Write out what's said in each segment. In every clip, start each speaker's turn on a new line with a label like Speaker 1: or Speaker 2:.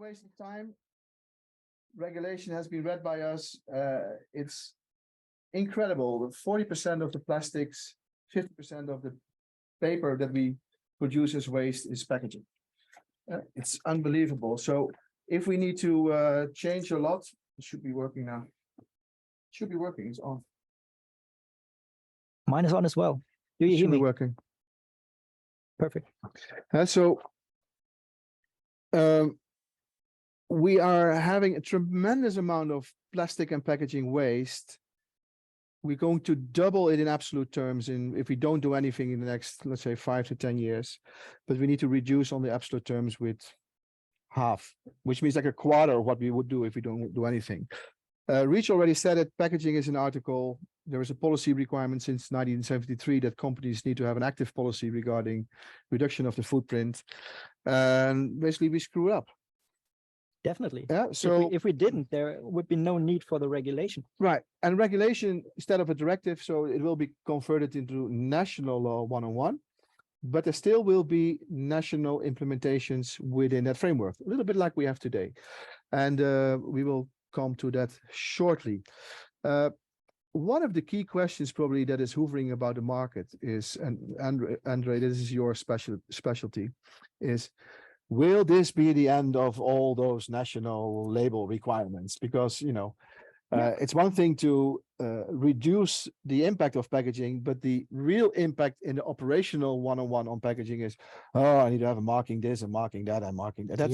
Speaker 1: waste of time. Regulation has been read by us. It's incredible. 40% of the plastics, 50% of the paper that we produce as waste is packaging. It's unbelievable. So if we need to change a lot, it should be working now. It should be working. It's on.
Speaker 2: Mine is on as well. Do you hear me?
Speaker 1: Working.
Speaker 2: Perfect.
Speaker 1: We are having a tremendous amount of plastic and packaging waste. We're going to double it in absolute terms if we don't do anything in the next, let's say, 5 to 10 years. But we need to reduce on the absolute terms with half, which means like a quarter of what we would do if we don't do anything. Reach already said that packaging is an article. There is a policy requirement since 1973 that companies need to have an active policy regarding reduction of the footprint. And basically we screw up.
Speaker 2: Definitely.
Speaker 1: Yeah. So
Speaker 2: if we didn't, there would be no need for the regulation.
Speaker 1: Right. And regulation instead of a directive, so it will be converted into national law 101, but there still will be national implementations within that framework, a little bit like we have today. And we will come to that shortly. One of the key questions probably that is hovering about the market is, and André, this is your specialty, is will this be the end of all those national label requirements? Because, you know, it's one thing to reduce the impact of packaging, but the real impact in the operational one-on-one on packaging is, oh, I need to have a marking this and marking that and marking that.
Speaker 2: I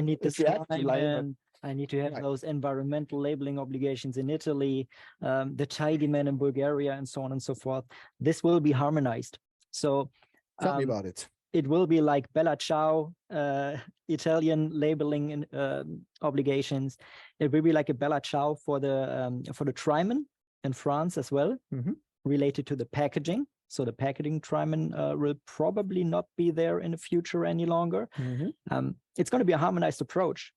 Speaker 2: need this and I need to have those environmental labeling obligations in Italy, the tidy man in Bulgaria, and so on and so forth. This will be harmonized. So
Speaker 1: tell me about it.
Speaker 2: It will be like Bella Ciao, Italian labeling obligations. It will be like a Bella Ciao for the trimen in France as well, related to the packaging. So the packaging trimen will probably not be there in the future any longer. It's going to be a harmonized approach.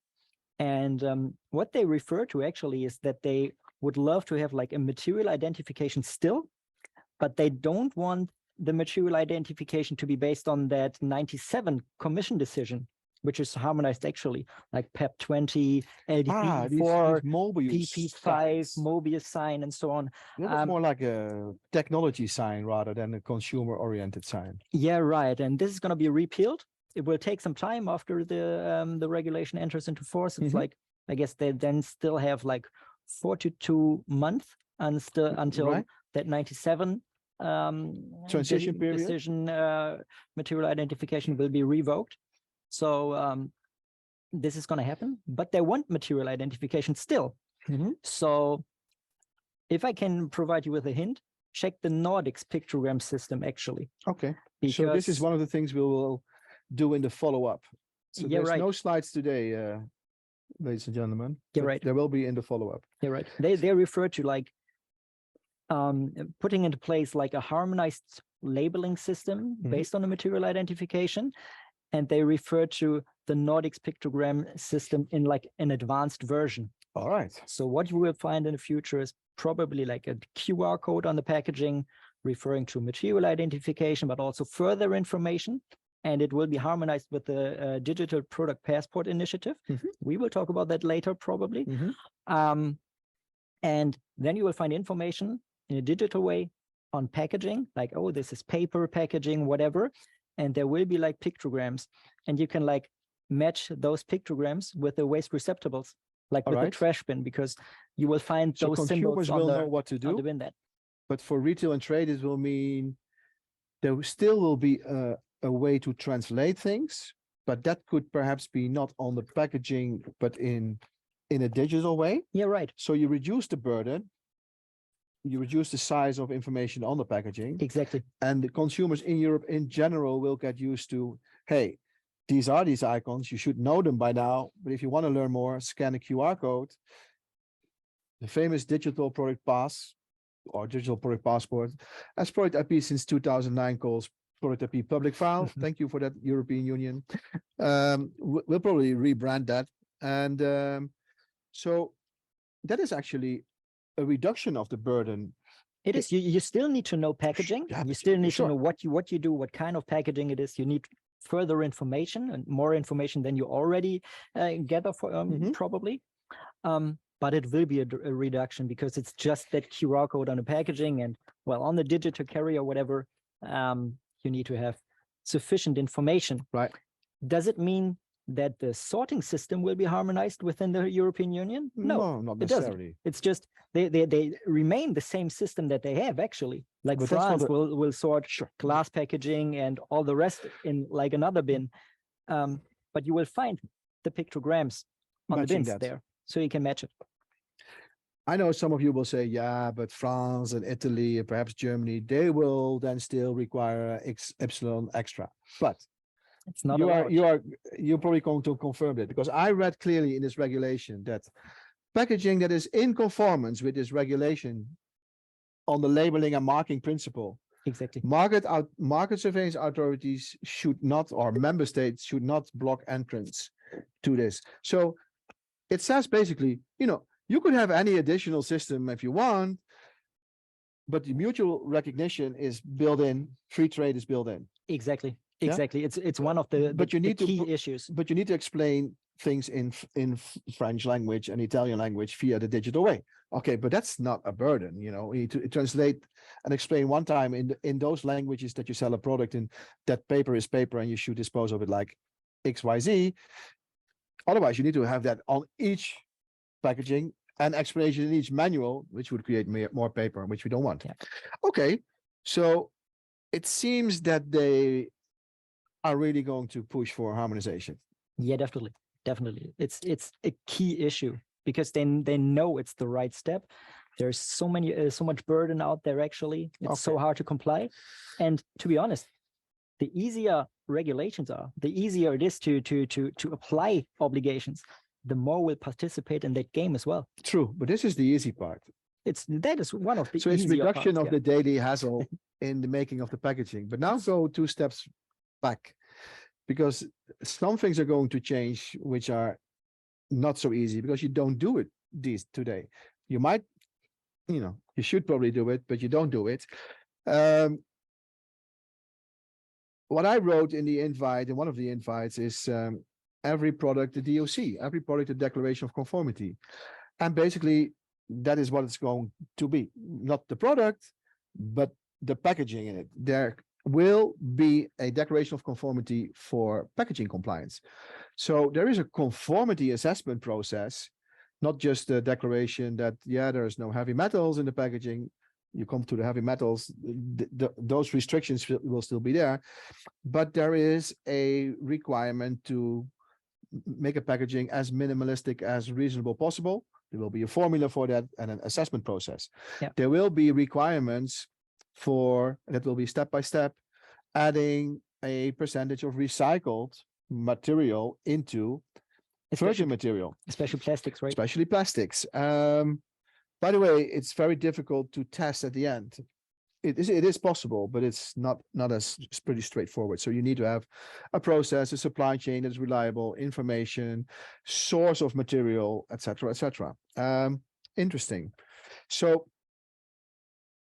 Speaker 2: And what they refer to actually is that they would love to have like a material identification still, but they don't want the material identification to be based on that 97 commission decision, which is harmonized actually, like PEP 20, LDP4, PP5, Mobius sign, and so on.
Speaker 1: It's more like a technology sign rather than a consumer-oriented sign.
Speaker 2: Yeah, right. And this is going to be repealed. It will take some time after the regulation enters into force. It's like, I guess they then still have like 42 months until that 97
Speaker 1: transition period
Speaker 2: decision material identification will be revoked. So this is going to happen, but they want material identification still. So if I can provide you with a hint, check the Nordics pictogram system actually.
Speaker 1: Okay. So this is one of the things we will do in the follow-up. So there's no slides today, ladies and gentlemen.
Speaker 2: Yeah, right.
Speaker 1: There will be in the follow-up.
Speaker 2: Yeah, right. They refer to like putting into place like a harmonized labeling system based on the material identification, and they refer to the Nordics pictogram system in like an advanced version.
Speaker 1: All right.
Speaker 2: So what you will find in the future is probably like a QR code on the packaging referring to material identification, but also further information. And it will be harmonized with the Digital Product Passport Initiative. We will talk about that later, probably. And then you will find information in a digital way on packaging, like, oh, this is paper packaging, whatever. And there will be like pictograms, and you can like match those pictograms with the waste receptacles, like with the trash bin, because you will find those symbols on the,
Speaker 1: know what to do.
Speaker 2: on the bin.
Speaker 1: But for retail and trade, it will mean there still will be a way to translate things, but that could perhaps be not on the packaging, but in a digital way.
Speaker 2: Yeah, right.
Speaker 1: So you reduce the burden, you reduce the size of information on the packaging.
Speaker 2: Exactly.
Speaker 1: And the consumers in Europe in general will get used to, hey, these are these icons, you should know them by now, but if you want to learn more, scan a QR code. The famous digital product pass or digital product passport, as ProductIP since 2009 calls ProductIP public file. Thank you for that, European Union. We'll probably rebrand that. And so that is actually a reduction of the burden.
Speaker 2: It is. You still need to know packaging. You still need to know what you do, what kind of packaging it is. You need further information and more information than you already gather for probably. But it will be a reduction because it's just that QR code on the packaging, and well, on the digital carrier, whatever, you need to have sufficient information.
Speaker 1: Right.
Speaker 2: Does it mean that the sorting system will be harmonized within the European Union?
Speaker 1: No, not necessarily.
Speaker 2: It's just they remain the same system that they have actually. Like
Speaker 1: But
Speaker 2: France will sort glass packaging and all the rest in like another bin. But you will find the pictograms on the bins there, so you can match it.
Speaker 1: I know some of you will say, yeah, but France and Italy and perhaps Germany, they will then still require epsilon extra. But
Speaker 2: it's not
Speaker 1: you're probably going to confirm that, because I read clearly in this regulation that packaging that is in conformance with this regulation on the labeling and marking principle,
Speaker 2: exactly,
Speaker 1: market surveillance authorities should not, or member states should not block entrance to this. So it says basically, you could have any additional system if you want, but the mutual recognition is built in, free trade is built in.
Speaker 2: Exactly. It's one of the key issues.
Speaker 1: But you need to explain things in French language and Italian language via the digital way. Okay, but that's not a burden. You need to translate and explain one time in those languages that you sell a product in, that paper is paper and you should dispose of it like XYZ. Otherwise, you need to have that on each packaging and explanation in each manual, which would create more paper, which we don't want.
Speaker 2: Yeah.
Speaker 1: Okay, so it seems that they are really going to push for harmonization.
Speaker 2: Yeah, definitely. It's a key issue because they know it's the right step. There's so much burden out there. Actually, it's so hard to comply. And to be honest, the easier regulations are, the easier it is to apply obligations, the more will participate in that game as well.
Speaker 1: True, but this is the easy part.
Speaker 2: That is one of the
Speaker 1: so it's reduction parts, of the daily hassle in the making of the packaging. But now go 2 steps back, because some things are going to change which are not so easy because you don't do it today. You might, you should probably do it, but you don't do it. What I wrote in the invite, in one of the invites, is every product, the DOC, every product, a declaration of conformity. And basically, that is what it's going to be. Not the product, but the packaging in it. There will be a declaration of conformity for packaging compliance. So there is a conformity assessment process, not just a declaration that, there's no heavy metals in the packaging. You come to the heavy metals, those restrictions will still be there, but there is a requirement to make a packaging as minimalistic as reasonable possible. There will be a formula for that and an assessment process.
Speaker 2: Yeah.
Speaker 1: There will be requirements that will be step by step, adding a percentage of recycled material into virgin material.
Speaker 2: Especially plastics, right?
Speaker 1: Especially plastics. By the way, it's very difficult to test at the end. It is possible, but it's not it's pretty straightforward. So you need to have a process, a supply chain that is reliable, information, source of material, etc., etc. Interesting. So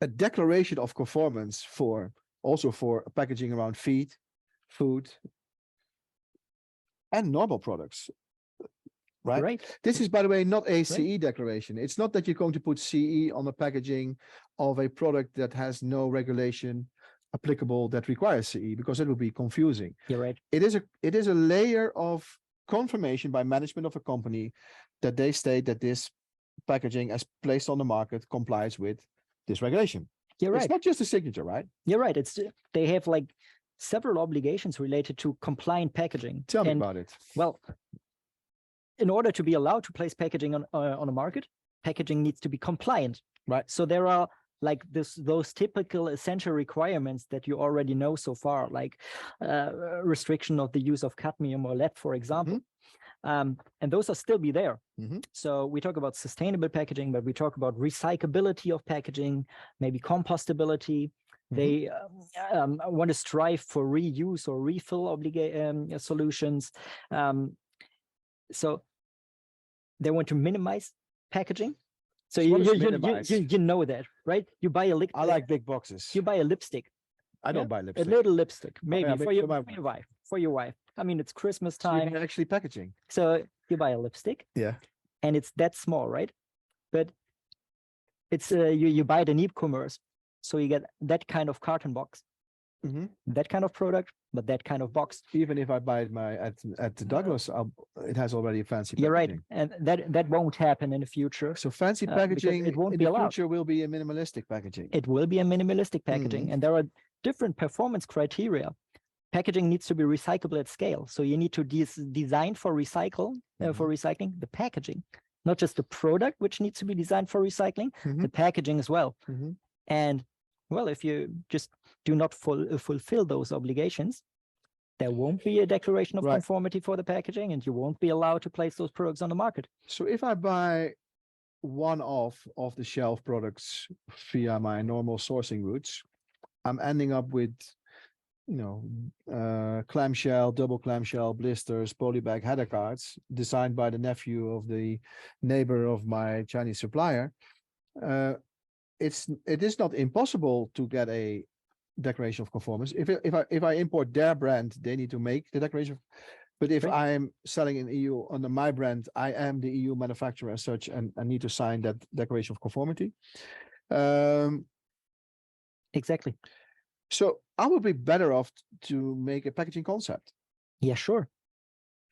Speaker 1: a declaration of conformance also for packaging around feed, food, and normal products. Right. This is, by the way, not a CE declaration. It's not that you're going to put CE on the packaging of a product that has no regulation applicable that requires CE, because it would be confusing.
Speaker 2: You're right.
Speaker 1: It is a layer of confirmation by management of a company that they state that this packaging as placed on the market complies with this regulation.
Speaker 2: You're right.
Speaker 1: It's not just a signature, right?
Speaker 2: You're right. They have like several obligations related to compliant packaging.
Speaker 1: Tell me about it.
Speaker 2: Well, in order to be allowed to place packaging on a market, packaging needs to be compliant.
Speaker 1: Right.
Speaker 2: So there are like those typical essential requirements that you already know so far, like restriction of the use of cadmium or lead, for example. And those are still be there. So we talk about sustainable packaging, but we talk about recyclability of packaging, maybe compostability. They want to strive for reuse or refill solutions. So they want to minimize packaging. So you know that, right? You buy
Speaker 1: I like big boxes.
Speaker 2: You buy a lipstick.
Speaker 1: I don't buy lipstick.
Speaker 2: A little lipstick, maybe for your wife. for your wife. I mean, it's Christmas
Speaker 1: So you
Speaker 2: time.
Speaker 1: mean actually packaging.
Speaker 2: So you buy a lipstick.
Speaker 1: Yeah.
Speaker 2: And it's that small, right? But it's you buy it in e-commerce. So you get that kind of carton box, that kind of product, but that kind of box.
Speaker 1: Even if I buy it at the Douglas, it has already a fancy packaging.
Speaker 2: You're right, and that won't happen in the future.
Speaker 1: So fancy packaging
Speaker 2: it won't
Speaker 1: in
Speaker 2: be
Speaker 1: the
Speaker 2: allowed.
Speaker 1: future will be a minimalistic packaging.
Speaker 2: It will be a minimalistic packaging, and there are different performance criteria. Packaging needs to be recyclable at scale, so you need to design for recycling the packaging, not just the product which needs to be designed for recycling, the packaging as well. And well, if you just do not fulfill those obligations, there won't be a declaration of conformity for the packaging, and you won't be allowed to place those products on the market.
Speaker 1: So if I buy one off the shelf products via my normal sourcing routes, I'm ending up with, clamshell, double clamshell blisters, polybag header cards designed by the nephew of the neighbor of my Chinese supplier. It is not impossible to get a declaration of conformance. If I import their brand, they need to make the declaration. But if I'm selling in EU under my brand, I am the EU manufacturer as such, and I need to sign that declaration of conformity.
Speaker 2: Exactly.
Speaker 1: So I would be better off to make a packaging concept.
Speaker 2: Yeah, sure.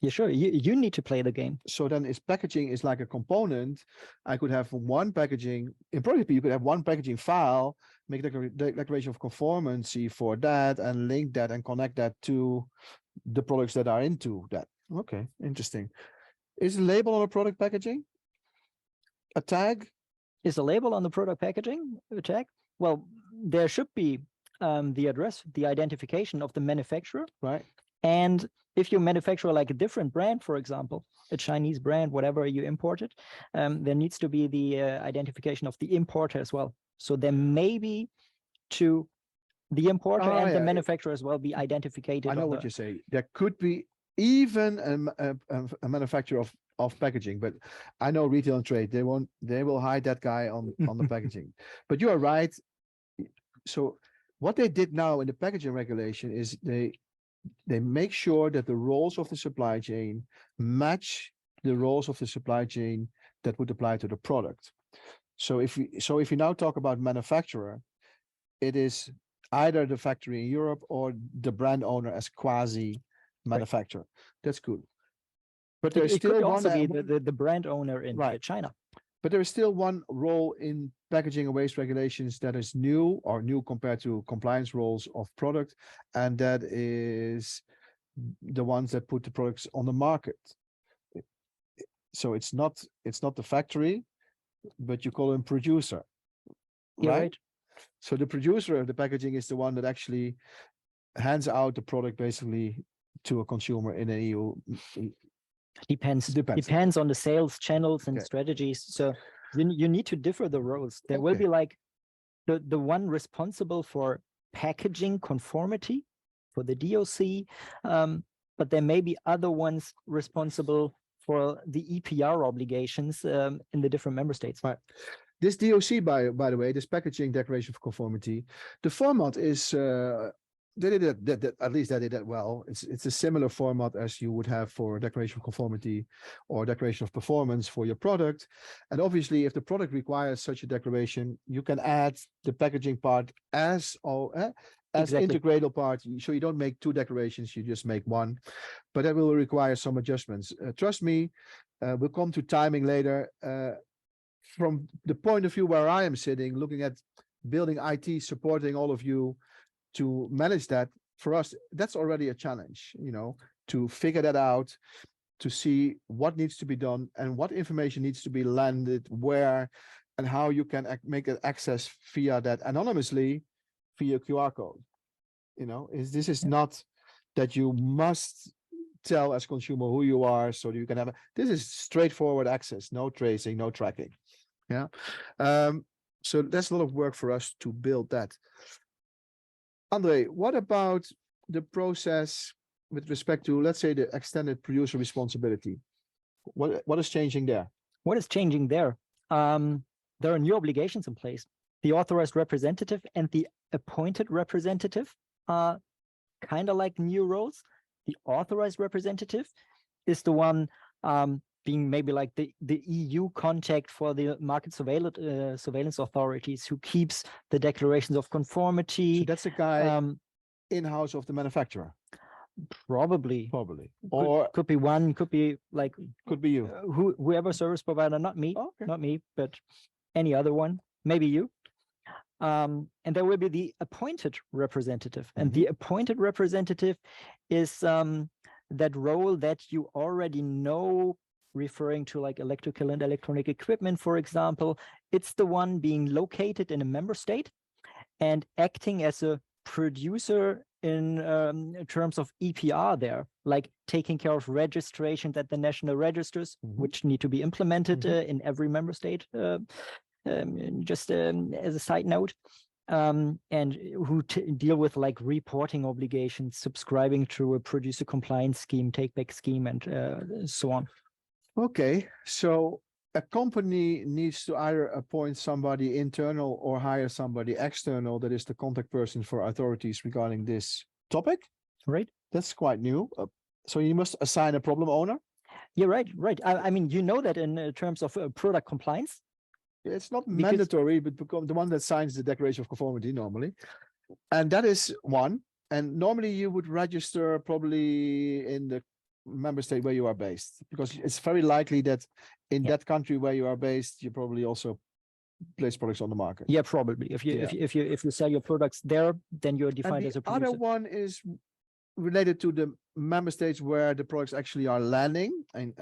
Speaker 2: Yeah, sure. You need to play the game.
Speaker 1: So then packaging is like a component. I could have one packaging, in ProductIP, you could have one packaging file, make a declaration of conformity for that, and link that and connect that to the products that are into that. Okay, interesting. Is a label on a product packaging? A tag?
Speaker 2: Is a label on the product packaging a tag? Well, there should be the address, the identification of the manufacturer.
Speaker 1: Right.
Speaker 2: And if you manufacture like a different brand, for example, a Chinese brand, whatever you imported, there needs to be the identification of the importer as well. So there may be to the importer and the manufacturer as well be identified.
Speaker 1: I know what you say. There could be even a manufacturer of packaging, but I know retail and trade, they will hide that guy on the packaging. But you are right. So what they did now in the packaging regulation is they make sure that the roles of the supply chain match the roles of the supply chain that would apply to the product. So if you now talk about manufacturer, it is either the factory in Europe or the brand owner as quasi manufacturer. Right. That's good. But there's still
Speaker 2: could also be the brand owner in China.
Speaker 1: But there is still one role in packaging and waste regulations that is new compared to compliance roles of product, and that is the ones that put the products on the market. So it's not the factory, but you call them producer, right? So the producer of the packaging is the one that actually hands out the product basically to a consumer in an EU.
Speaker 2: Depends on the sales channels and strategies. So you need to differ the roles. There will be like the one responsible for packaging conformity for the DOC, but there may be other ones responsible for the EPR obligations in the different member states.
Speaker 1: Right. This DOC, by the way, this packaging declaration of conformity, the format is they did it, at least they did that well. It's a similar format as you would have for declaration of conformity or declaration of performance for your product. And obviously, if the product requires such a declaration, you can add the packaging part as integral part. So you don't make two declarations, you just make one. But that will require some adjustments. Trust me, we'll come to timing later. From the point of view where I am sitting, looking at building IT, supporting all of you to manage that, for us, that's already a challenge, to figure that out, to see what needs to be done and what information needs to be landed where, and how you can make it access via that anonymously via QR code. This is not that you must tell as consumer who you are so that you can have this is straightforward access, no tracing, no tracking. So that's a lot of work for us to build that. André, what about the process with respect to, let's say, the extended producer responsibility? What is changing there?
Speaker 2: What is changing there? There are new obligations in place. The authorized representative and the appointed representative are kind of like new roles. The authorized representative is the one being maybe like the EU contact for the market surveillance authorities, who keeps the declarations of conformity.
Speaker 1: So that's a guy in-house of the manufacturer.
Speaker 2: Probably.
Speaker 1: Or
Speaker 2: could be one, could be like,
Speaker 1: could be you.
Speaker 2: Whoever service provider, not me, not me, but any other one, maybe you. And there will be the appointed representative, and the appointed representative is that role that you already know, referring to like electrical and electronic equipment, for example. It's the one being located in a member state and acting as a producer in terms of EPR there, like taking care of registrations at the national registers, which need to be implemented in every member state, just as a side note, and who deal with like reporting obligations, subscribing to a producer compliance scheme, take-back scheme, and so on.
Speaker 1: Okay, so a company needs to either appoint somebody internal or hire somebody external that is the contact person for authorities regarding this topic.
Speaker 2: Right.
Speaker 1: That's quite new. So you must assign a problem owner.
Speaker 2: Yeah, right. I mean, you know that in terms of product compliance.
Speaker 1: It's not mandatory, but become the one that signs the declaration of conformity normally. And that is one. And normally you would register probably in the member state where you are based, because it's very likely that in that country where you are based, you probably also place products on the market.
Speaker 2: Yeah, probably. If you sell your products there, then you're defined as a producer.
Speaker 1: The other one is related to the member states where the products actually are landing and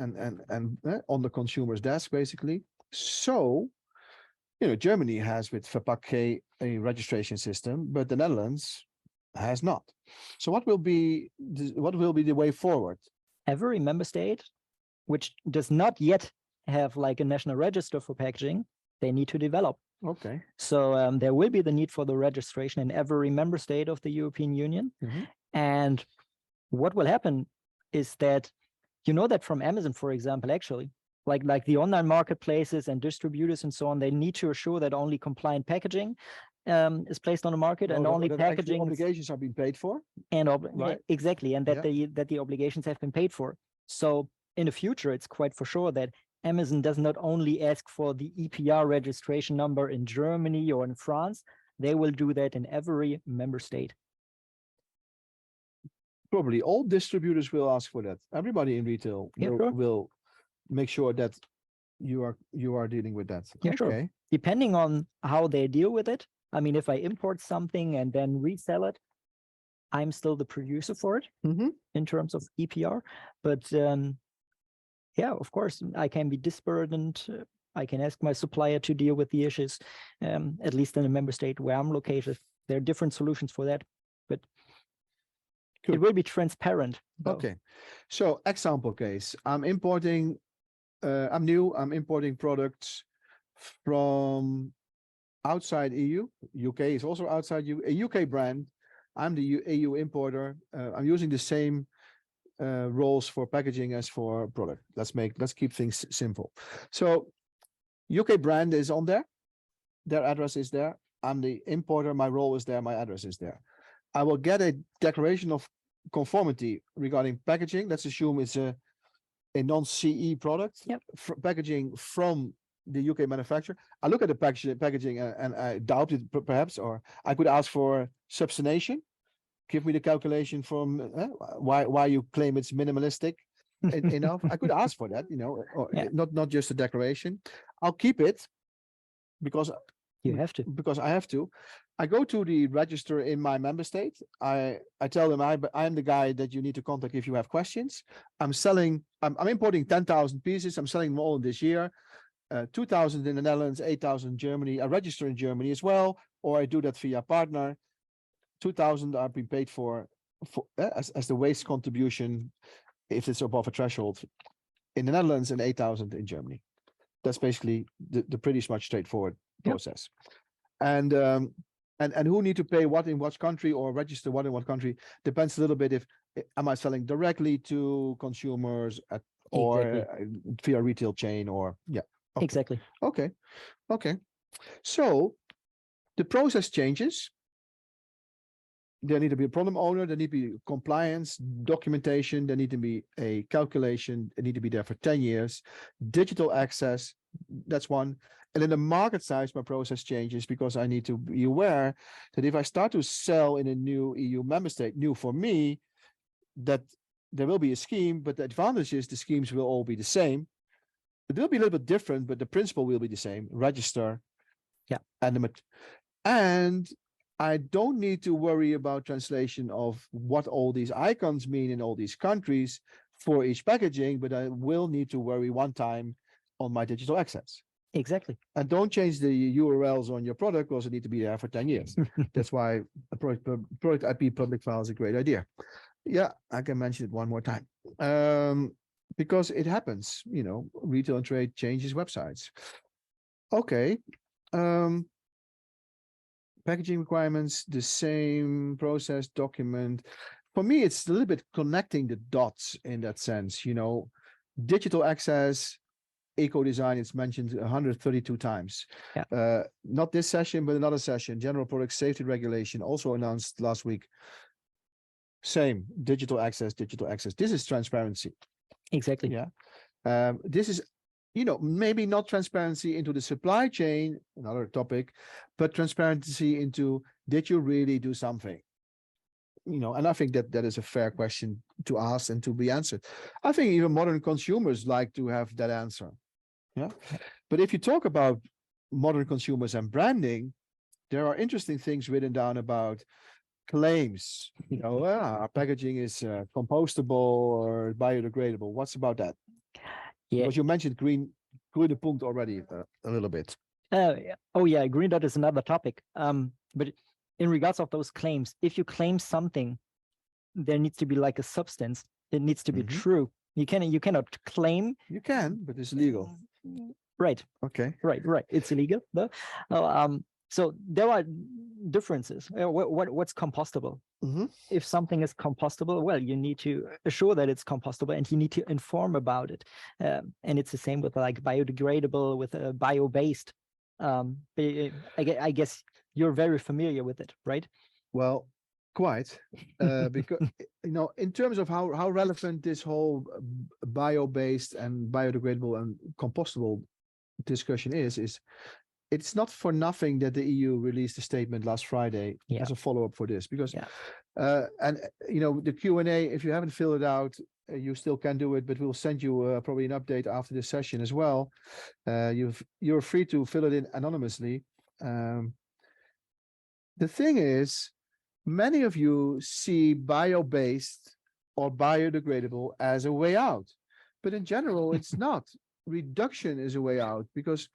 Speaker 1: on the consumer's desk, basically. So, you know, Germany has with Verpack a registration system, but the Netherlands has not. So what will be the way forward?
Speaker 2: Every member state which does not yet have like a national register for packaging, they need to develop.
Speaker 1: Okay.
Speaker 2: So there will be the need for the registration in every member state of the European Union. And what will happen is that, you know, that from Amazon, for example, actually, like the online marketplaces and distributors and so on, they need to assure that only compliant packaging is placed on the market, and only packaging
Speaker 1: obligations are being paid for.
Speaker 2: And exactly, and that the obligations have been paid for. So in the future, it's quite for sure that Amazon does not only ask for the EPR registration number in Germany or in France, they will do that in every member state.
Speaker 1: Probably all distributors will ask for that. Everybody in retail will make sure that you are dealing with that.
Speaker 2: Yeah, sure. Depending on how they deal with it. I mean, if I import something and then resell it, I'm still the producer for it in terms of EPR. But yeah, of course, I can be disburdened. I can ask my supplier to deal with the issues, at least in the member state where I'm located. There are different solutions for that, but it will be transparent.
Speaker 1: Okay. So example case, I'm importing, I'm importing products from outside EU. UK is also outside EU, a UK brand. I'm the EU importer. I'm using the same roles for packaging as for product. Let's keep things simple. So UK brand is on there. Their address is there. I'm the importer. My role is there. My address is there. I will get a declaration of conformity regarding packaging. Let's assume it's a non-CE product. Packaging from the UK manufacturer. I look at the packaging and I doubt it perhaps, or I could ask for substantiation. Give me the calculation from why you claim it's minimalistic enough. I could ask for that, you know, or not just a declaration. I'll keep it because
Speaker 2: you have to.
Speaker 1: Because I have to. I go to the register in my member state. I tell them I'm the guy that you need to contact if you have questions. I'm importing 10,000 pieces. I'm selling them all this year. 2,000 in the Netherlands, 8,000 in Germany. I register in Germany as well, or I do that via partner. 2,000 are being paid for as the waste contribution if it's above a threshold in the Netherlands, and 8,000 in Germany. That's basically the pretty much straightforward process. And who need to pay what in what country, or register what in what country, depends a little bit if am I selling directly to consumers or via retail chain, or
Speaker 2: Exactly.
Speaker 1: Okay. So the process changes. there need to be a problem owner, there need to be compliance, documentation, there need to be a calculation, it need to be there for 10 years, digital access, that's one. And then the market size, my process changes because I need to be aware that if I start to sell in a new EU member state, new for me, that there will be a scheme, but the advantage is the schemes will all be the same. It will be a little bit different, but the principle will be the same, register.
Speaker 2: Yeah.
Speaker 1: And I don't need to worry about translation of what all these icons mean in all these countries for each packaging, but I will need to worry one time on my digital access.
Speaker 2: Exactly.
Speaker 1: And don't change the URLs on your product because it need to be there for 10 years. That's why a product IP public file is a great idea. Yeah, I can mention it one more time. Because it happens, retail and trade changes websites. Okay. Packaging requirements, the same process document. For me, it's a little bit connecting the dots in that sense, digital access, eco-design, it's mentioned 132 times.
Speaker 2: Yeah.
Speaker 1: Not this session, but another session, general product safety regulation, also announced last week. Same, digital access. This is transparency.
Speaker 2: Exactly.
Speaker 1: Yeah. This is, maybe not transparency into the supply chain, another topic, but transparency into, did you really do something? And I think that is a fair question to ask and to be answered. I think even modern consumers like to have that answer. Yeah. But if you talk about modern consumers and branding, there are interesting things written down about claims, our packaging is compostable or biodegradable. What's about that?
Speaker 2: Yeah.
Speaker 1: Because you mentioned green punkt already a little bit.
Speaker 2: Oh yeah, green dot is another topic. But in regards of those claims, if you claim something, there needs to be like a substance. It needs to be true. You cannot claim.
Speaker 1: You can, but it's illegal.
Speaker 2: Right.
Speaker 1: Okay.
Speaker 2: Right. It's illegal. No? So there are differences. What's compostable? If something is compostable, well, you need to assure that it's compostable, and you need to inform about it. And it's the same with like biodegradable, with bio-based. I guess you're very familiar with it, right?
Speaker 1: Well, quite, because in terms of how relevant this whole bio-based and biodegradable and compostable discussion is it's not for nothing that the EU released a statement last Friday as a follow-up for this, because and the Q&A, if you haven't filled it out, you still can do it, but we'll send you probably an update after this session as well. You're free to fill it in anonymously. The thing is, many of you see bio-based or biodegradable as a way out, but in general, it's not. Reduction is a way out, because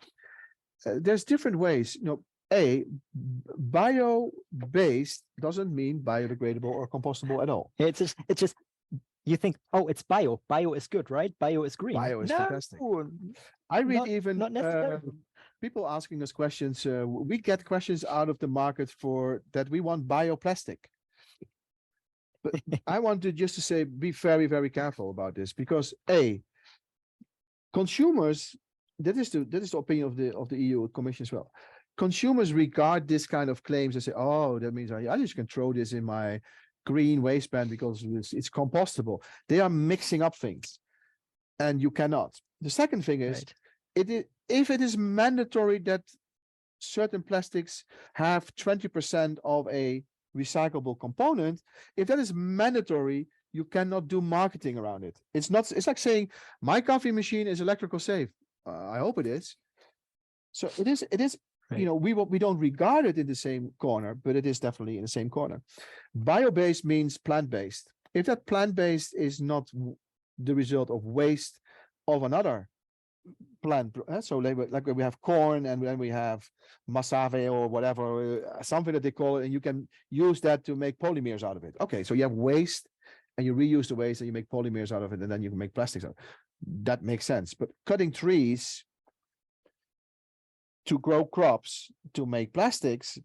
Speaker 1: there's different ways. Bio-based doesn't mean biodegradable or compostable at all.
Speaker 2: It's just you think, oh, it's bio. Bio is good, right? Bio is green.
Speaker 1: Bio is fantastic. I read
Speaker 2: not necessarily.
Speaker 1: People asking us questions. We get questions out of the market for that we want bioplastic. But I want to just to say, be very, very careful about this, because consumers, that is the opinion of the EU Commission as well. Consumers regard this kind of claims and say, oh, that means I just can throw this in my green waistband because it's compostable. They are mixing up things, and you cannot. The second thing is, if it is mandatory that certain plastics have 20% of a recyclable component, if that is mandatory, you cannot do marketing around it. It's like saying my coffee machine is electrical safe. I hope it is. So it is. Right. We don't regard it in the same corner, but it is definitely in the same corner. Bio-based means plant-based. If that plant-based is not the result of waste of another plant, so like we have corn, and then we have masave or whatever, something that they call it, and you can use that to make polymers out of it. Okay, so you have waste, and you reuse the waste, and you make polymers out of it, and then you can make plastics out of it. That makes sense. But cutting trees to grow crops to make plastics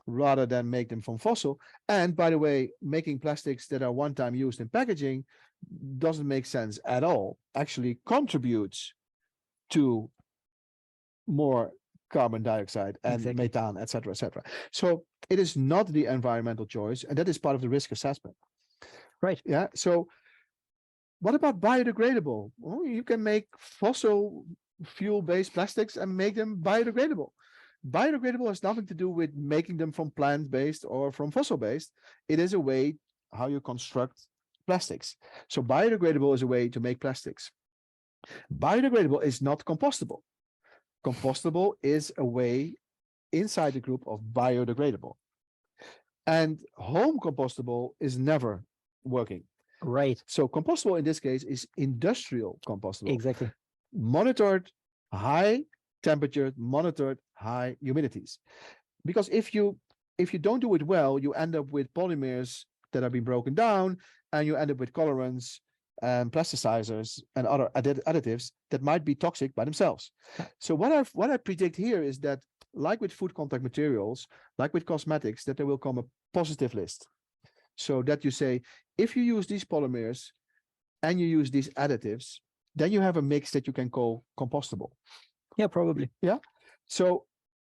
Speaker 1: rather than make them from fossil, and by the way, making plastics that are one-time used in packaging doesn't make sense at all. Actually contributes to more carbon dioxide and
Speaker 2: Exactly.
Speaker 1: methane, etc., etc. So it is not the environmental choice, and that is part of the risk assessment.
Speaker 2: Right.
Speaker 1: Yeah. So what about biodegradable? Well, you can make fossil fuel-based plastics and make them biodegradable. Biodegradable has nothing to do with making them from plant-based or from fossil-based. It is a way how you construct plastics. So biodegradable is a way to make plastics. Biodegradable is not compostable. Compostable is a way inside the group of biodegradable. And home compostable is never working.
Speaker 2: Right.
Speaker 1: So compostable in this case is industrial compostable.
Speaker 2: Exactly.
Speaker 1: Monitored high temperature, monitored high humidities. Because if you don't do it well, you end up with polymers that have been broken down, and you end up with colorants and plasticizers and other additives that might be toxic by themselves. So what I predict here is that, like with food contact materials, like with cosmetics, that there will come a positive list. So that you say, if you use these polymers and you use these additives, then you have a mix that you can call compostable.
Speaker 2: Yeah, probably.
Speaker 1: Yeah. So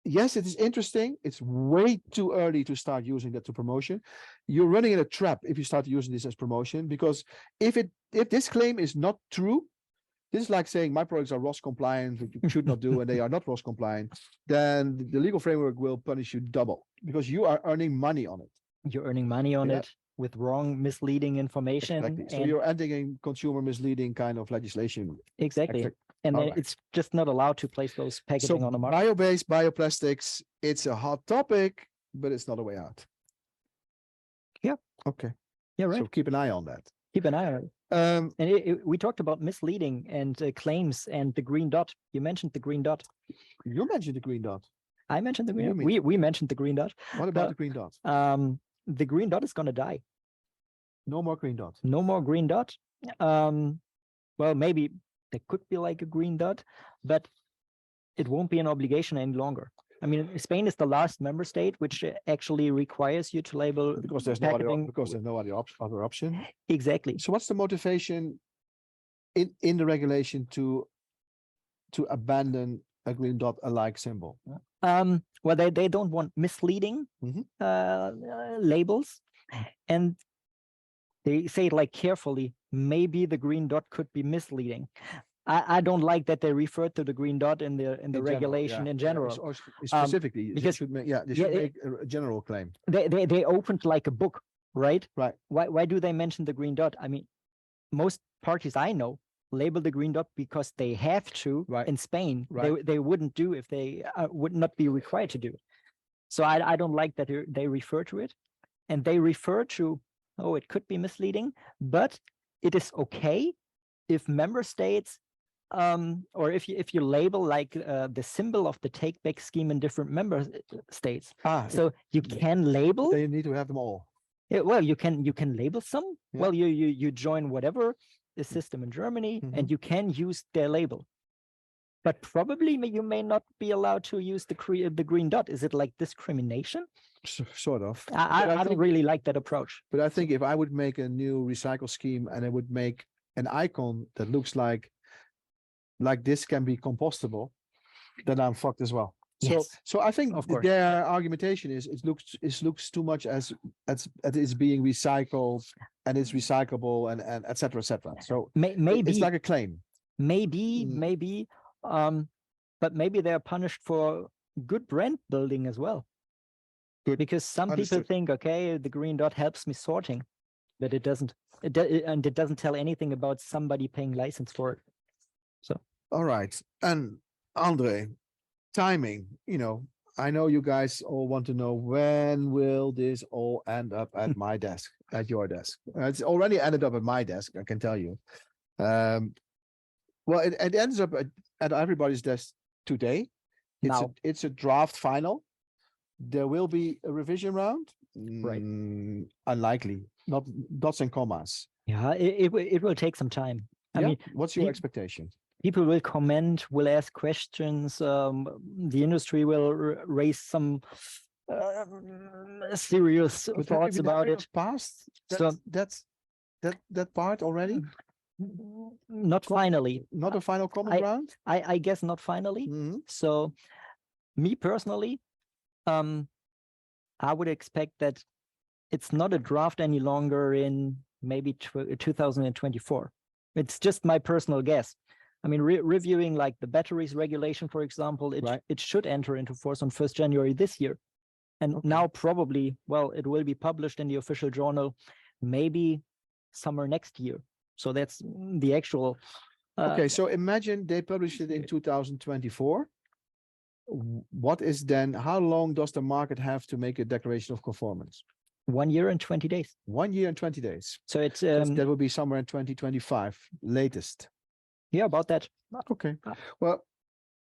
Speaker 1: yes, it is interesting. It's way too early to start using that to promotion. You're running in a trap if you start using this as promotion, because if this claim is not true, this is like saying my products are ROS compliant, which you should not do, and they are not ROS compliant, then the legal framework will punish you double because you are earning money on it.
Speaker 2: You're earning money on it with wrong, misleading information.
Speaker 1: Exactly. So you're ending in consumer misleading kind of legislation.
Speaker 2: Exactly. And then it's just not allowed to place those packaging on the market.
Speaker 1: Bio-based bioplastics, it's a hot topic, but it's not a way out.
Speaker 2: Yeah.
Speaker 1: Okay.
Speaker 2: Yeah, right.
Speaker 1: So keep an eye on that.
Speaker 2: Keep an eye on it. And we talked about misleading and claims and the green dot. You mentioned the green dot.
Speaker 1: You mentioned the green dot.
Speaker 2: I mentioned the green dot. We mentioned the green dot.
Speaker 1: What about the green dot?
Speaker 2: The green dot is going to die.
Speaker 1: No more green dot.
Speaker 2: No more green dot. Well, maybe there could be like a green dot, but it won't be an obligation any longer. I mean, Spain is the last member state which actually requires you to label
Speaker 1: because there's no other option.
Speaker 2: Exactly.
Speaker 1: So what's the motivation in the regulation to abandon a green dot alike symbol?
Speaker 2: Well, they don't want misleading labels, and they say it like carefully. Maybe the green dot could be misleading. I don't like that they refer to the green dot in the regulation in general.
Speaker 1: Or specifically,
Speaker 2: because
Speaker 1: should make a general claim.
Speaker 2: They opened like a book, right?
Speaker 1: Right.
Speaker 2: Why do they mention the green dot? I mean, most parties I know label the green dot because they have to in Spain.
Speaker 1: Right.
Speaker 2: They wouldn't do if they would not be required to do. So I don't like that they refer to it, and they refer to, oh, it could be misleading, but it is okay if member states or if you label like the symbol of the take back scheme in different member states. So you can label.
Speaker 1: They need to have them all.
Speaker 2: Yeah, well, you can label some. Yeah. Well, you join whatever the system in Germany, and you can use their label. But probably you may not be allowed to use the green dot. Is it like discrimination?
Speaker 1: Sort of.
Speaker 2: I don't really like that approach.
Speaker 1: But I think if I would make a new recycle scheme and I would make an icon that looks like this can be compostable, then I'm fucked as well. So I think their argumentation is it looks too much as it's being recycled and it's recyclable and et cetera, et cetera. So maybe it's like a claim.
Speaker 2: Maybe, but maybe they're punished for good brand building as well. Good. Because some people think, okay, the green dot helps me sorting, but it doesn't. And it doesn't tell anything about somebody paying license for it. So.
Speaker 1: All right, and André, timing. I know you guys all want to know when will this all end up at my desk, at your desk. It's already ended up at my desk, I can tell you. Well, it ends up at everybody's desk today. It's a draft final. There will be a revision round.
Speaker 2: Right.
Speaker 1: Unlikely. Not dots and commas.
Speaker 2: Yeah, it will take some time. I mean,
Speaker 1: what's your expectation?
Speaker 2: People will comment, will ask questions. The industry will raise some serious thoughts about it.
Speaker 1: Past that part already.
Speaker 2: Not finally.
Speaker 1: Not a final comment round.
Speaker 2: I guess not finally. So me personally, I would expect that it's not a draft any longer in maybe 2024. It's just my personal guess. I mean, reviewing like the batteries regulation, for example, it should enter into force on 1st January this year. And now probably, well, it will be published in the official journal maybe summer next year. So that's the actual.
Speaker 1: Okay, so imagine they publish it in 2024. What is then, how long does the market have to make a declaration of conformance?
Speaker 2: 1 year and 20 days.
Speaker 1: 1 year and 20 days.
Speaker 2: So it's
Speaker 1: that will be somewhere in 2025, latest.
Speaker 2: Yeah, about that.
Speaker 1: Okay. Well,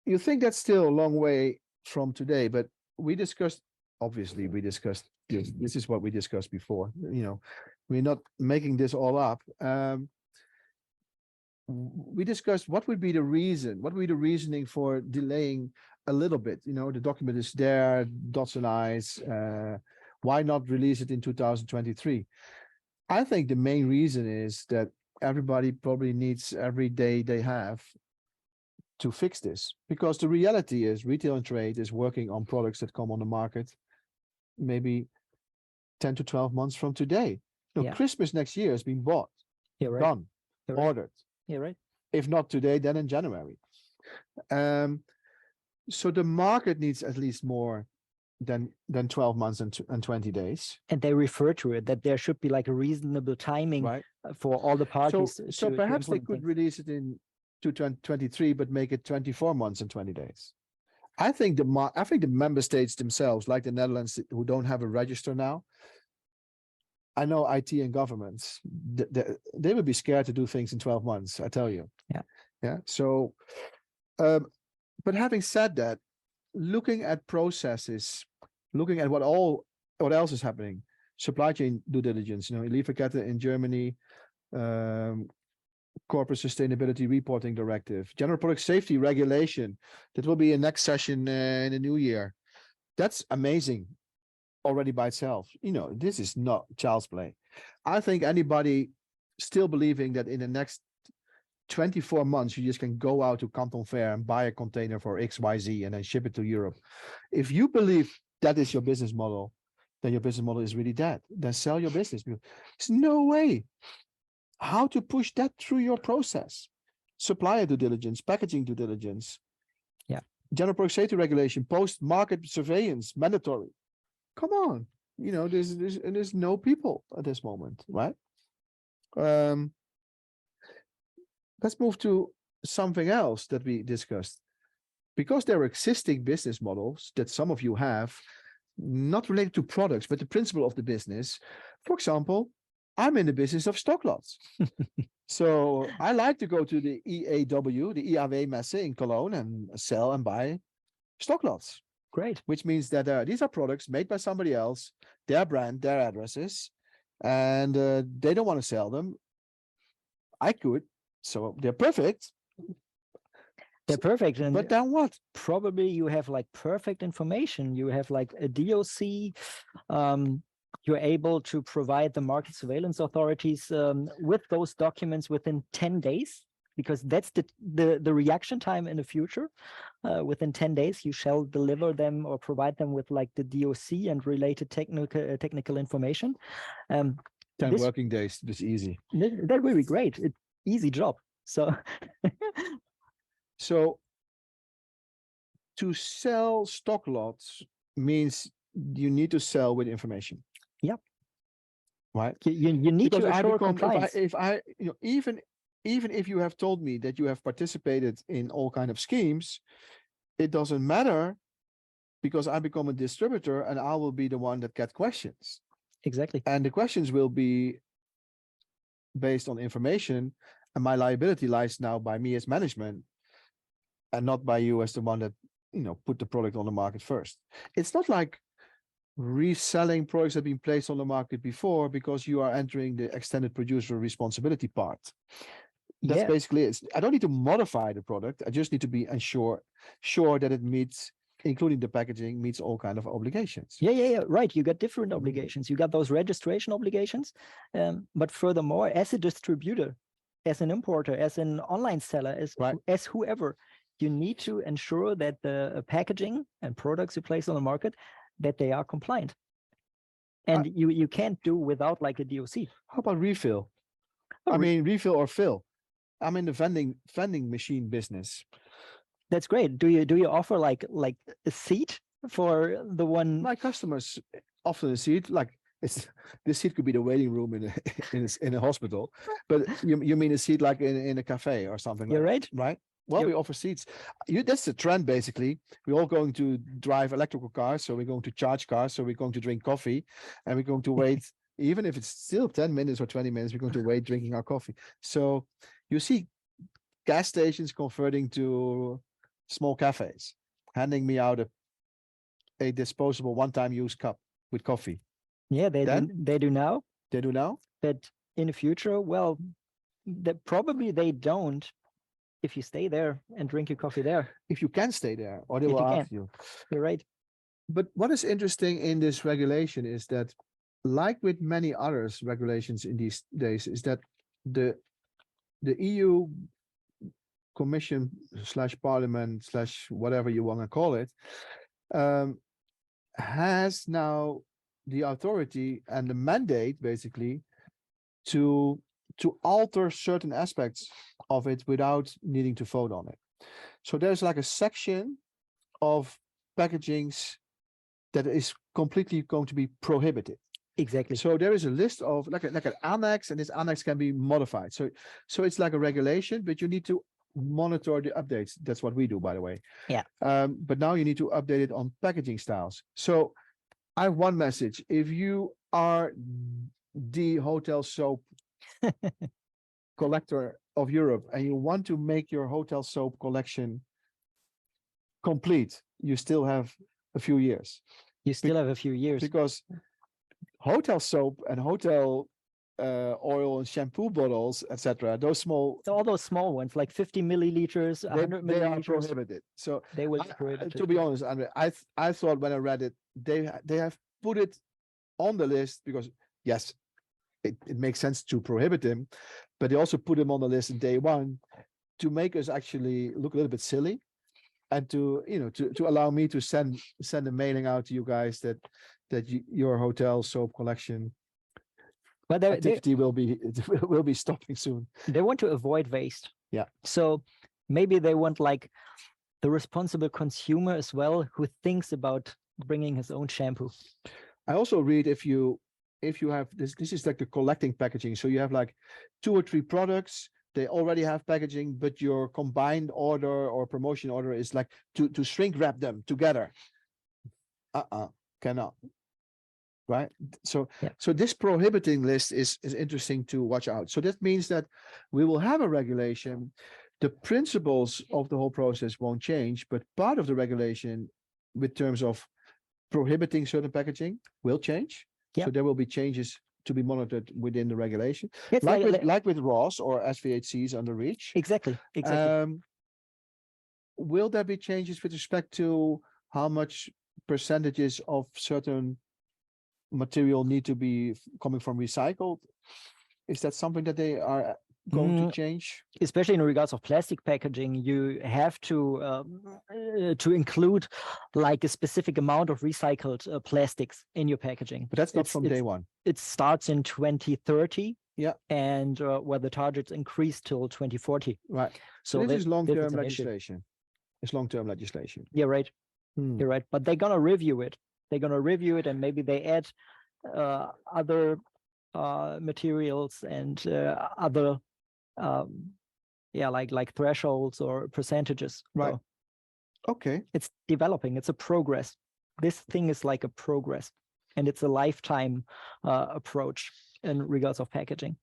Speaker 1: you think that's still a long way from today, but we discussed, obviously we discussed, this is what we discussed before, you know, we're not making this all up. We discussed what would be the reason, what would be the reasoning for delaying a little bit, you know, the document is there, dots and I's, why not release it in 2023? I think the main reason is that everybody probably needs every day they have to fix this, because the reality is retail and trade is working on products that come on the market maybe 10 to 12 months from today. You know, Christmas next year has been bought, done, ordered.
Speaker 2: Yeah, right.
Speaker 1: If not today, then in January. So the market needs at least more than 12 months and 20 days.
Speaker 2: And they refer to it that there should be like a reasonable timing for all the parties.
Speaker 1: So perhaps they could release it in 2023, but make it 24 months and 20 days. I think the member states themselves, like the Netherlands, who don't have a register now, I know IT and governments, they would be scared to do things in 12 months, I tell you. Yeah. So, but having said that, looking at processes, looking at what else is happening, supply chain due diligence, you know, Lieferkette in Germany, corporate sustainability reporting directive, general product safety regulation, that will be a next session in the new year. That's amazing already by itself. You know, this is not child's play. I think anybody still believing that in the next 24 months, you just can go out to Canton Fair and buy a container for XYZ and then ship it to Europe. If you believe that is your business model, then your business model is really dead. Then sell your business. There's no way how to push that through your process. Supplier due diligence, packaging due diligence, general product safety regulation, post-market surveillance, mandatory. Come on, you know, there's no people at this moment, right? Let's move to something else that we discussed. Because there are existing business models that some of you have, not related to products, but the principle of the business. For example, I'm in the business of stock lots. So I like to go to the EAW, the IAW Messe in Cologne, and sell and buy stock lots.
Speaker 2: Great.
Speaker 1: Which means that these are products made by somebody else, their brand, their addresses, and they don't want to sell them. I could. So they're perfect.
Speaker 2: They're perfect. And
Speaker 1: but then what?
Speaker 2: Probably you have like perfect information. You have like a DOC. You're able to provide the market surveillance authorities with those documents within 10 days, because that's the reaction time in the future. Within 10 days, you shall deliver them or provide them with like the DOC and related technical information.
Speaker 1: 10 working days, this easy.
Speaker 2: That will be great. It's easy job. So,
Speaker 1: so to sell stock lots means you need to sell with information.
Speaker 2: Yeah.
Speaker 1: Right.
Speaker 2: You need
Speaker 1: because
Speaker 2: to assure compliance.
Speaker 1: If I you know, even if you have told me that you have participated in all kind of schemes, it doesn't matter, because I become a distributor and I will be the one that gets questions.
Speaker 2: Exactly.
Speaker 1: And the questions will be based on information, and my liability lies now by me as management and not by you as the one that, you know, put the product on the market first. It's not like reselling products that have been placed on the market before, because you are entering the extended producer responsibility part. That's basically it. I don't need to modify the product. I just need to be sure that it meets, including the packaging, meets all kind of obligations.
Speaker 2: Yeah. Right. You got different obligations. You got those registration obligations. But furthermore, as a distributor, as an importer, as an online seller, as whoever, you need to ensure that the packaging and products you place on the market, that they are compliant. And you can't do without like a DOC.
Speaker 1: How about refill?
Speaker 2: Oh,
Speaker 1: I mean, refill or fill. I'm in the vending machine business.
Speaker 2: That's great. Do you offer like a seat for the one?
Speaker 1: My customers often a seat, like this seat could be the waiting room in a hospital, but you mean a seat like in a cafe or something?
Speaker 2: You're
Speaker 1: like
Speaker 2: right.
Speaker 1: Right. Well, we offer seats. That's the trend, basically. We're all going to drive electrical cars, so we're going to charge cars, so we're going to drink coffee, and we're going to wait, even if it's still 10 minutes or 20 minutes, we're going to wait drinking our coffee. So you see gas stations converting to small cafes, handing me out a disposable one-time use cup with coffee.
Speaker 2: Yeah, they do now.
Speaker 1: They do now?
Speaker 2: But in the future, well, probably they don't. If you stay there and drink your coffee there.
Speaker 1: If you can stay there, or they will ask you.
Speaker 2: You're right.
Speaker 1: But what is interesting in this regulation is that, like with many others regulations in these days, is that the EU Commission / Parliament / whatever you want to call it, has now the authority and the mandate, basically, to alter certain aspects of it without needing to vote on it. So there's like a section of packagings that is completely going to be prohibited.
Speaker 2: Exactly.
Speaker 1: So there is a list of like an annex, and this annex can be modified. So it's like a regulation, but you need to monitor the updates. That's what we do, by the way.
Speaker 2: Yeah.
Speaker 1: But now you need to update it on packaging styles. So I have one message. If you are the hotel soap collector of Europe and you want to make your hotel soap collection complete, you still have a few years.
Speaker 2: You still have a few years.
Speaker 1: Because hotel soap and hotel oil and shampoo bottles, etc.,
Speaker 2: all those small ones, like 50 milliliters, 100
Speaker 1: they
Speaker 2: milliliters,
Speaker 1: are prohibited. So
Speaker 2: they will be prohibited.
Speaker 1: To be honest, André, I thought when I read it, they have put it on the list because yes, it makes sense to prohibit them, but they also put them on the list in day one to make us actually look a little bit silly, and to allow me to send a mailing out to you guys that your hotel soap collection activity will be stopping soon.
Speaker 2: They want to avoid waste.
Speaker 1: Yeah. So
Speaker 2: maybe they want like the responsible consumer as well, who thinks about bringing his own shampoo.
Speaker 1: I also read if you have this is like the collecting packaging. So you have like 2 or 3 products, they already have packaging, but your combined order or promotion order is like to shrink wrap them together. Cannot. Right. So this prohibiting list is interesting to watch out. So that means that we will have a regulation. The principles of the whole process won't change, but part of the regulation with terms of prohibiting certain packaging will change. So there will be changes to be monitored within the regulation, like with ROS or SVHCs under REACH.
Speaker 2: Exactly.
Speaker 1: Will there be changes with respect to how much percentages of certain material need to be coming from recycled? Is that something that they are going to change?
Speaker 2: Especially in regards of plastic packaging, you have to include like a specific amount of recycled plastics in your packaging.
Speaker 1: But that's not from day one.
Speaker 2: It starts in 2030.
Speaker 1: Yeah.
Speaker 2: And where the targets increase till 2040.
Speaker 1: Right. So this is long-term legislation. It's long-term legislation.
Speaker 2: You're right. You're right. But they're gonna review it. And maybe they add other materials and other like thresholds or percentages.
Speaker 1: Right. Okay.
Speaker 2: It's developing. It's a progress. This thing is like a progress, and it's a lifetime approach in regards of packaging.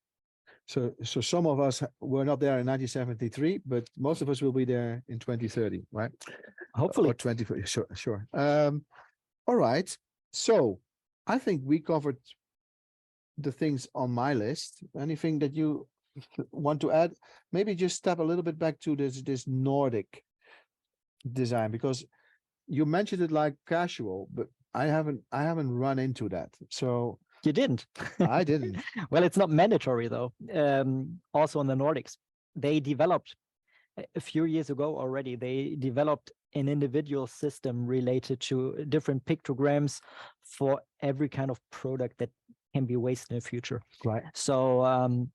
Speaker 1: So some of us were not there in 1973, but most of us will be there in 2030, right?
Speaker 2: Hopefully.
Speaker 1: Or 2040. Sure. All right. So I think we covered the things on my list. Anything that you want to add? Maybe just step a little bit back to this Nordic design, because you mentioned it like casual, but I haven't run into that. So
Speaker 2: you didn't.
Speaker 1: I didn't.
Speaker 2: Well, it's not mandatory though. Also in the Nordics, they developed a few years ago already, they developed an individual system related to different pictograms for every kind of product that can be wasted in the future.
Speaker 1: Right.
Speaker 2: So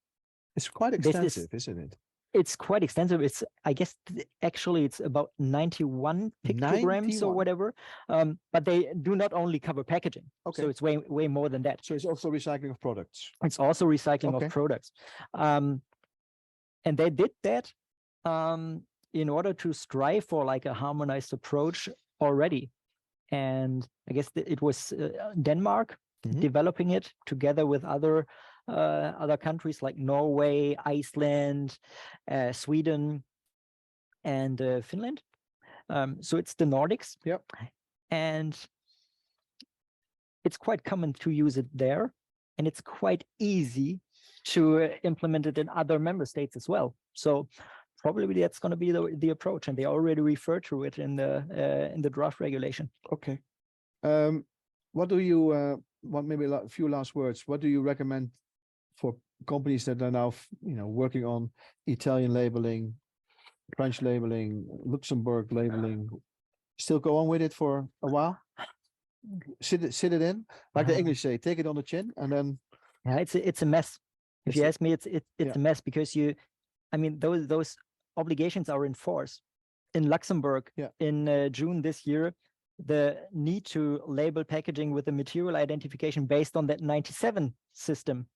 Speaker 1: it's quite extensive, isn't it?
Speaker 2: It's quite extensive. It's, I guess, actually, it's about 91 pictograms or whatever. But they do not only cover packaging.
Speaker 1: Okay.
Speaker 2: So it's way more than that.
Speaker 1: So it's also recycling of products.
Speaker 2: It's also recycling of products. And they did that in order to strive for like a harmonized approach already. And I guess it was Denmark developing it together with other countries like Norway, Iceland, Sweden, and Finland. So it's the Nordics.
Speaker 1: Yep.
Speaker 2: And it's quite common to use it there. And it's quite easy to implement it in other member states as well. So probably that's going to be the approach. And they already refer to it in the draft regulation.
Speaker 1: Okay. What do you want? Maybe a few last words. What do you recommend for companies that are now, working on Italian labeling, French labeling, Luxembourg labeling? Still go on with it for a while? Sit it in, like the English say, take it on the chin, and then.
Speaker 2: Yeah, it's a mess. If you ask me, it's a mess because those obligations are in force. In Luxembourg, in June this year, the need to label packaging with a material identification based on that 97 system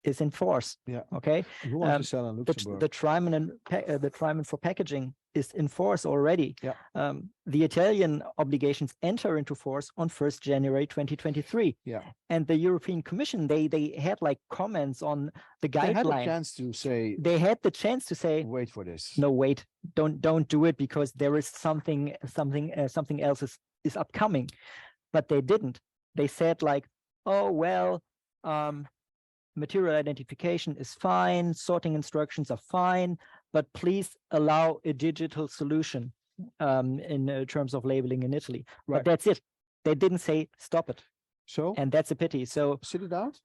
Speaker 2: is in force. Yeah. Okay.
Speaker 1: Who wants to sell in Luxembourg?
Speaker 2: The Triman for packaging is in force already. Yeah. The Italian obligations enter into force on 1st January 2023. Yeah. And the European Commission, they had like comments on the guideline.
Speaker 1: They had the chance to say.
Speaker 2: They had the chance to say.
Speaker 1: Wait for this.
Speaker 2: No, wait. Don't do it because there is something else is upcoming, but they didn't. They said like, oh well. Material identification is fine, sorting instructions are fine, but please allow a digital solution in terms of labeling in Italy. Right. But that's it. They didn't say stop it.
Speaker 1: So,
Speaker 2: and that's a pity. So
Speaker 1: sit it out.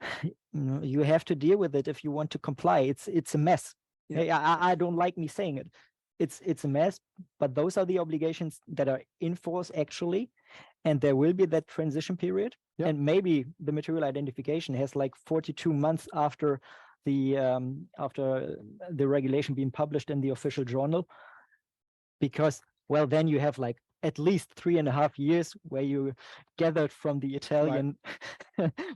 Speaker 2: You have to deal with it if you want to comply. It's a mess. Yeah. I don't like me saying it. It's a mess, but those are the obligations that are in force actually, and there will be that transition period. Yep. And maybe the material identification has like 42 months after the regulation being published in the official journal, because then you have like at least 3.5 years where you gathered from the Italian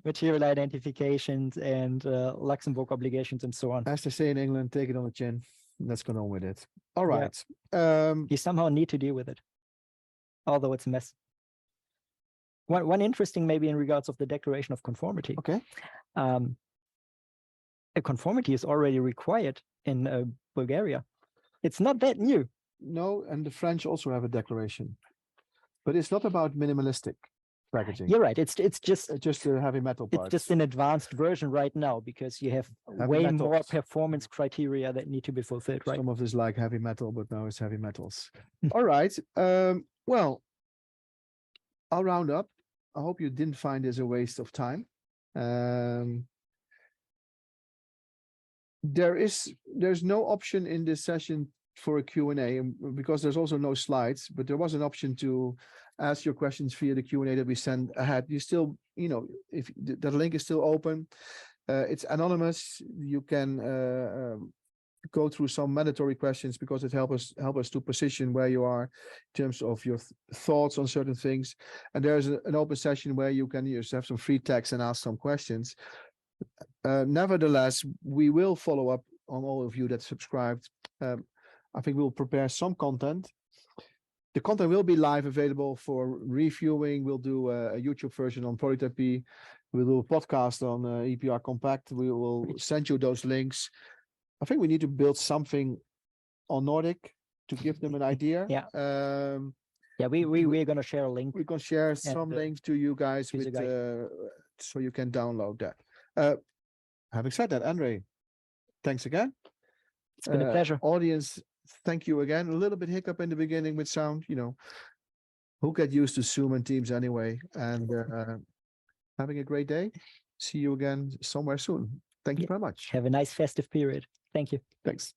Speaker 2: material identifications and Luxembourg obligations and so on.
Speaker 1: As they say in England, take it on the chin. Let's go on with it. All right.
Speaker 2: You somehow need to deal with it, although it's a mess. One interesting maybe in regards of the declaration of conformity.
Speaker 1: Okay.
Speaker 2: A conformity is already required in Bulgaria. It's not that new.
Speaker 1: No, and the French also have a declaration, but it's not about minimalistic packaging.
Speaker 2: You're right. It's just
Speaker 1: the heavy metal parts.
Speaker 2: It's just an advanced version right now because you have way more performance criteria that need to be fulfilled. Right.
Speaker 1: Some of this like heavy metal, but now it's heavy metals. All right. Well, I'll round up. I hope you didn't find this a waste of time. There's no option in this session for a Q&A because there's also no slides, but there was an option to ask your questions via the Q&A that we sent ahead. You still, if that link is still open, it's anonymous. You can go through some mandatory questions because it help us to position where you are in terms of your thoughts on certain things. And there's an open session where you can just have some free text and ask some questions. Nevertheless, we will follow up on all of you that subscribed. I think we'll prepare some content. The content will be live available for reviewing. We'll do a YouTube version on ProductIP. We'll do a podcast on EPR Compact. We will send you those links. I think we need to build something on Nordic to give them an idea. Yeah. We're going to share a link. We're going to share some links to you guys with, so you can download that. Having said that, André, thanks again.
Speaker 2: It's been a pleasure.
Speaker 1: Audience, thank you again. A little bit hiccup in the beginning with sound, who get used to Zoom and Teams anyway. And having a great day. See you again somewhere soon. Thank you very much.
Speaker 2: Have a nice festive period. Thank you.
Speaker 1: Thanks.